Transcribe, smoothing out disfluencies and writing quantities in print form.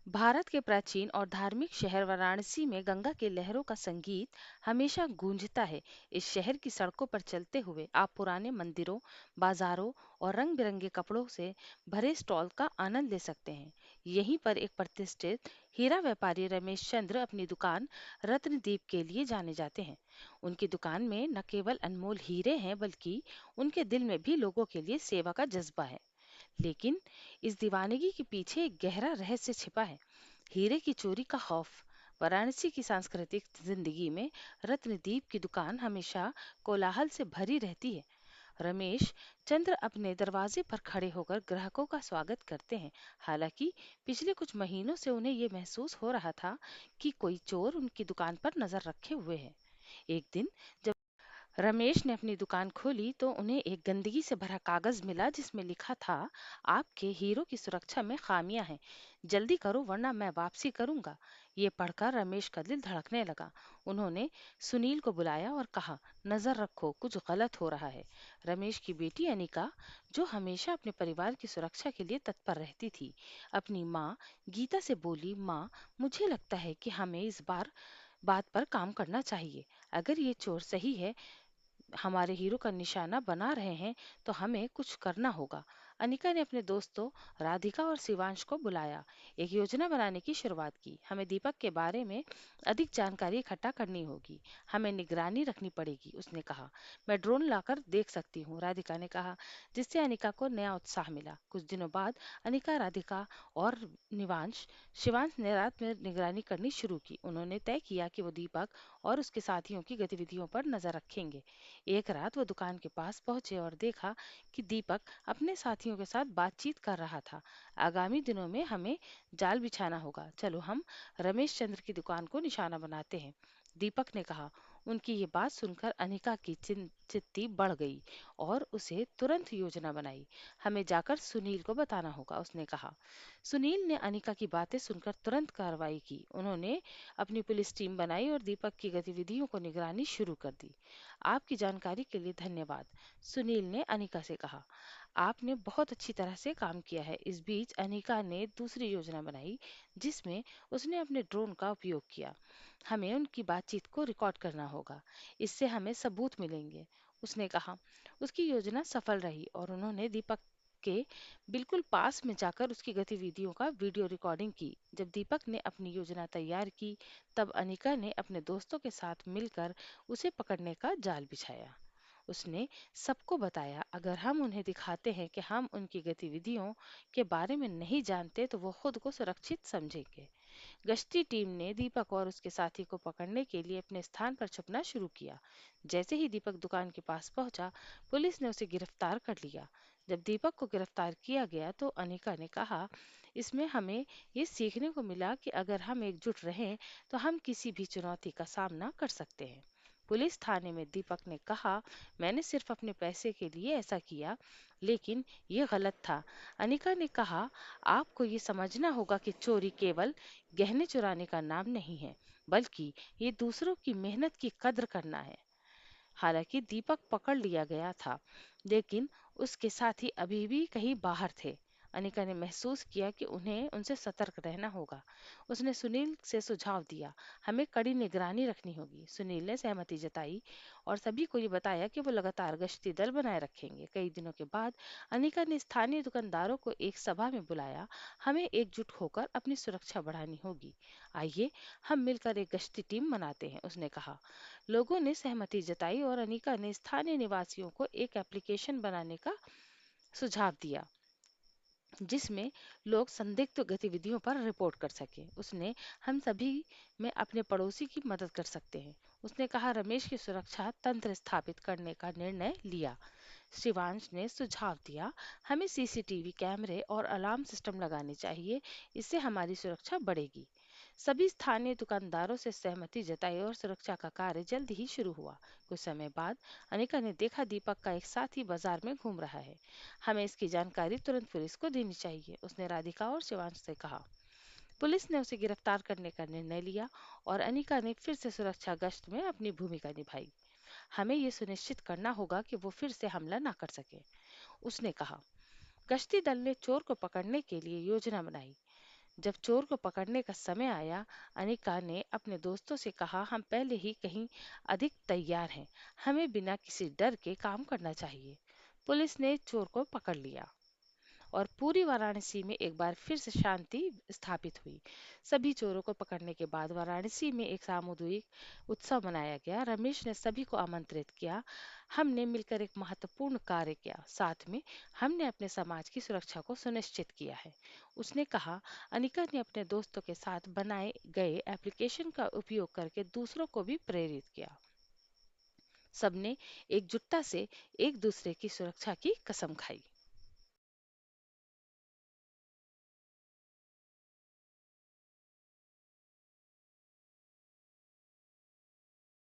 भारत के प्राचीन और धार्मिक शहर वाराणसी में गंगा की लहरों का संगीत हमेशा गूंजता है। इस शहर की सड़कों पर चलते हुए आप पुराने मंदिरों, बाजारों और रंग बिरंगे कपड़ों से भरे स्टॉल का आनंद ले सकते हैं। यहीं पर एक प्रतिष्ठित हीरा व्यापारी रमेश चंद्र अपनी दुकान रत्नदीप के लिए जाने जाते हैं। उनकी दुकान में न केवल अनमोल हीरे हैं, बल्कि उनके दिल में भी लोगों के लिए सेवा का जज्बा है। लेकिन इस दीवानगी के पीछे एक गहरा रहस्य छिपा है। हीरे की चोरी का खौफ। वाराणसी की सांस्कृतिक जिंदगी में रत्नदीप की दुकान हमेशा कोलाहल से भरी रहती है। रमेश चंद्र अपने दरवाजे पर खड़े होकर ग्राहकों का स्वागत करते हैं। हालांकि पिछले कुछ महीनों से उन्हें ये महसूस हो रहा था कि कोई चोर उनकी दुकान पर नजर रखे हुए है। एक दिन जब रमेश ने अपनी दुकान खोली तो उन्हें एक गंदगी से भरा कागज मिला, जिसमें लिखा था, आपके हीरो की सुरक्षा में खामियां हैं, जल्दी करो वरना मैं वापसी करूंगा। ये पढ़कर रमेश का दिल धड़कने लगा। उन्होंने सुनील को बुलाया और कहा, नजर रखो, कुछ गलत हो रहा है। रमेश की बेटी अनिका, जो हमेशा अपने परिवार की सुरक्षा के लिए तत्पर रहती थी, अपनी माँ गीता से बोली, माँ, मुझे लगता है कि हमें इस बात पर काम करना चाहिए। अगर ये चोर सही है, हमारे हीरो का निशाना बना रहे हैं, तो हमें कुछ करना होगा। अनिका ने अपने दोस्तों राधिका और शिवांश को बुलाया, एक योजना बनाने की शुरुआत की। हमें दीपक के बारे में अधिक जानकारी इकट्ठा करनी होगी, हमें निगरानी रखनी पड़ेगी, उसने कहा। मैं ड्रोन लाकर देख सकती हूँ, राधिका ने कहा, जिससे अनिका को नया उत्साह मिला। कुछ दिनों बाद अनिका, राधिका और निवांश शिवांश ने रात में निगरानी करनी शुरू की। उन्होंने तय किया कि वो दीपक और उसके साथियों की गतिविधियों पर नजर रखेंगे। एक रात वो दुकान के पास पहुंचे और देखा कि दीपक अपने साथियों के साथ बातचीत कर रहा था। आगामी दिनों में हमें जाल बिछाना होगा, चलो हम रमेश चंद्र की दुकान को निशाना बनाते हैं, दीपक ने कहा। उनकी ये बात सुनकर अनिका की चित्ती बढ़ गई और उसे तुरंत योजना बनाई। हमें जाकर सुनील को बताना होगा, उसने कहा। सुनील ने अनिका की बातें सुनकर तुरंत कार्रवाई की। उन्होंने अपनी पुलिस टीम बनाई और दीपक की गतिविधियों को निगरानी शुरू कर दी। आपकी जानकारी के लिए धन्यवाद, सुनील ने अनिका से कहा। आपने बहुत अच्छी तरह से काम किया है। इस बीच अनिका ने दूसरी योजना बनाई, जिसमें उसने अपने ड्रोन का उपयोग किया। हमें उनकी बातचीत को रिकॉर्ड करना होगा, इससे हमें सबूत मिलेंगे, उसने कहा। उसकी योजना सफल रही और उन्होंने दीपक के बिल्कुल पास में जाकर उसकी गतिविधियों का वीडियो रिकॉर्डिंग की। जब दीपक ने अपनी योजना तैयार की, तब अनिका ने अपने दोस्तों के साथ मिलकर उसे पकड़ने का जाल बिछाया। उसने सबको बताया, अगर हम उन्हें दिखाते हैं कि हम उनकी गतिविधियों के बारे में नहीं जानते, तो वो खुद को सुरक्षित समझेंगे। गश्ती टीम ने दीपक और उसके साथी को पकड़ने के लिए अपने स्थान पर छुपना शुरू किया। जैसे ही दीपक दुकान के पास पहुंचा, पुलिस ने उसे गिरफ्तार कर लिया। जब दीपक को गिरफ्तार किया गया तो अनिका ने कहा, इसमें हमें ये सीखने को मिला कि अगर हम एकजुट रहें, तो हम किसी भी चुनौती का सामना कर सकते हैं। पुलिस थाने में दीपक ने कहा, मैंने सिर्फ अपने पैसे के लिए ऐसा किया, लेकिन ये गलत था। अनिका ने कहा, आपको ये समझना होगा कि चोरी केवल गहने चुराने का नाम नहीं है, बल्कि ये दूसरों की मेहनत की कद्र करना है। हालांकि दीपक पकड़ लिया गया था, लेकिन उसके साथी अभी भी कहीं बाहर थे। अनिका ने महसूस किया कि उन्हें उनसे सतर्क रहना होगा। उसने सुनील से सुझाव दिया, हमें कड़ी निगरानी रखनी होगी। सुनील ने सहमति जताई और सभी को ये बताया कि वो लगातार गश्ती दल बनाए रखेंगे। कई दिनों के बाद अनिका ने स्थानीय दुकानदारों को एक सभा में बुलाया। हमें एकजुट होकर अपनी सुरक्षा बढ़ानी होगी, आइए हम मिलकर एक गश्ती टीम बनाते हैं, उसने कहा। लोगों ने सहमति जताई और अनिका ने स्थानीय निवासियों को एक एप्लीकेशन बनाने का सुझाव दिया, जिसमें लोग संदिग्ध गतिविधियों पर रिपोर्ट कर सके। उसने हम सभी में अपने पड़ोसी की मदद कर सकते हैं, उसने कहा। रमेश की सुरक्षा तंत्र स्थापित करने का निर्णय लिया। शिवांश ने सुझाव दिया, हमें सीसीटीवी कैमरे और अलार्म सिस्टम लगाने चाहिए, इससे हमारी सुरक्षा बढ़ेगी। सभी स्थानीय दुकानदारों से सहमति जताई और सुरक्षा का कार्य जल्द ही शुरू हुआ। कुछ समय बाद अनिका ने देखा, दीपक का एक साथी बाजार में घूम रहा है, हमें इसकी जानकारी तुरंत पुलिस को देनी चाहिए, उसने राधिका और शिवांश से कहा। पुलिस ने उसे गिरफ्तार करने का निर्णय लिया और अनिका ने फिर से सुरक्षा गश्त में अपनी भूमिका निभाई। हमें ये सुनिश्चित करना होगा कि वो फिर से हमला ना कर सके, उसने कहा। गश्ती दल ने चोर को पकड़ने के लिए योजना बनाई। जब चोर को पकड़ने का समय आया, अनिका ने अपने दोस्तों से कहा, हम पहले ही कहीं अधिक तैयार हैं। हमें बिना किसी डर के काम करना चाहिए। पुलिस ने चोर को पकड़ लिया और पूरी वाराणसी में एक बार फिर से शांति स्थापित हुई। सभी चोरों को पकड़ने के बाद वाराणसी में एक सामुदायिक उत्सव मनाया गया। रमेश ने सभी को आमंत्रित किया। हमने मिलकर एक महत्वपूर्ण कार्य किया, साथ में हमने अपने समाज की सुरक्षा को सुनिश्चित किया है। उसने कहा। अनिका ने अपने दोस्तों के साथ बनाए गए एप्लीकेशन का उपयोग करके दूसरों को भी प्रेरित किया। सबने एकजुटता से एक दूसरे की सुरक्षा की कसम खाई।